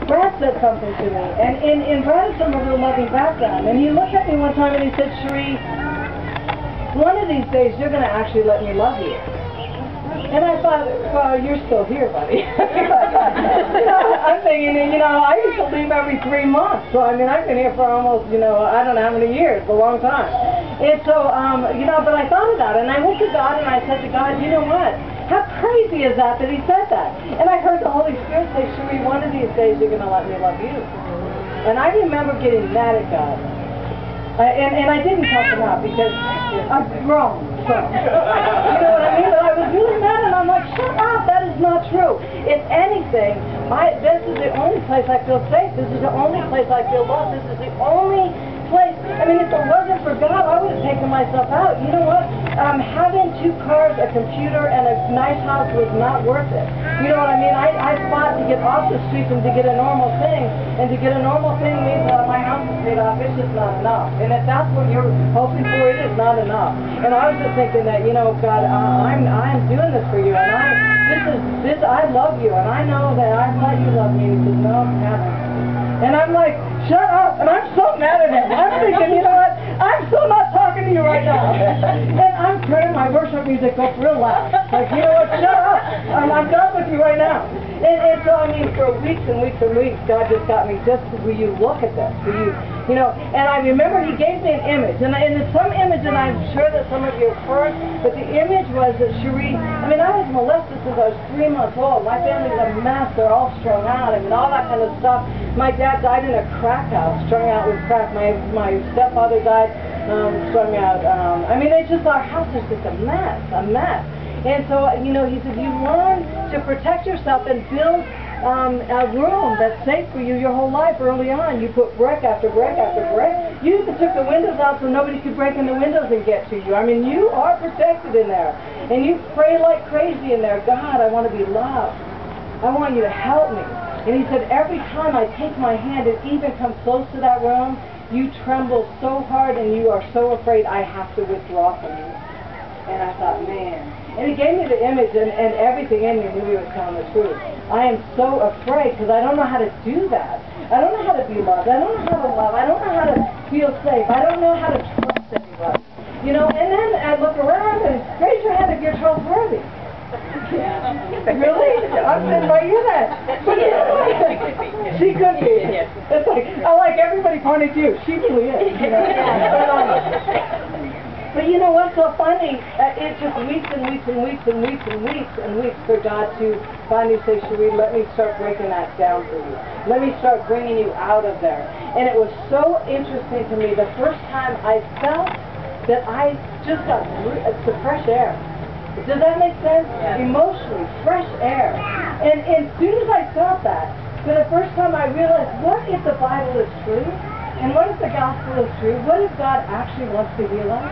Brad said something to me, and Brad is from a real loving background, and he looked at me one time and he said, Cherie, one of these days you're going to actually let me love you. And I thought, well, you're still here, buddy. I'm thinking, I used to leave every 3 months, so I mean, I've been here for almost, I don't know how many years, a long time. And so, but I thought about it, and I went to God and I said to God, you know what? How crazy is that he said that? And I heard the Holy Spirit say, Cherie, one of these days you're going to let me love you. And I remember getting mad at God. And I didn't cuss him out because I've grown. So, you know what I mean? But I was really mad and I'm like, shut up, that is not true. If anything, this is the only place I feel safe. This is the only place I feel loved. This is the only place. I mean, if it wasn't for God, I would have taken myself out. You know what? Having 2 cars, a computer, and a nice house was not worth it. You know what I mean? I fought to get off the streets and to get a normal thing. And to get a normal thing means my house is paid off. It's just not enough. And if that's what you're hoping for, it is not enough. And I was just thinking that, God, I'm doing this for you. And I love you. And I know that I've let you love me. And he says, no, I haven't. And I'm like, shut up. And I'm so mad at him. I'm thinking, you know what? I'm still not talking to you right now. And I'm turning my worship music up real loud. Like, you know what? Shut up. I'm done with you right now. And so, I mean, for weeks and weeks and weeks, God just got me, will you look at this? Will you, and I remember he gave me an image. And it's some image, and I'm sure that some of you have heard, but the image was that Cherie, I was molested since I was 3 months old. My family's a mess. They're all strung out. All that kind of stuff. My dad died in a crack house, strung out with crack. My stepfather died strung out. It's just, our house is just a mess, And so, he said, you learn to protect yourself and build a room that's safe for you your whole life early on. You put brick after brick after brick. You even took the windows out so nobody could break in the windows and get to you. You are protected in there. And you pray like crazy in there. God, I want to be loved. I want you to help me. And he said, every time I take my hand and even come close to that room, you tremble so hard and you are so afraid I have to withdraw from you. And I thought, man. And he gave me the image, and everything in me knew he was telling the truth. I am so afraid because I don't know how to do that. I don't know how to be loved. I don't know how to love. I don't know how to feel safe. I don't know how to trust anybody. And then I look around and raise your hand if you're trustworthy. Really? I'm sitting right here then. She could be. It's like everybody pointed to you. She really is. But you know what's so funny? It took weeks and weeks and weeks and weeks and weeks and weeks for God to finally say, Cherie, let me start breaking that down for you. Let me start bringing you out of there. And it was so interesting to me. The first time I felt that I just got the fresh air. Does that make sense? Yeah. Emotionally, fresh air. And as soon as I felt that, for the first time I realized, what if the Bible is true? And what if the gospel is true? What if God actually wants to heal us?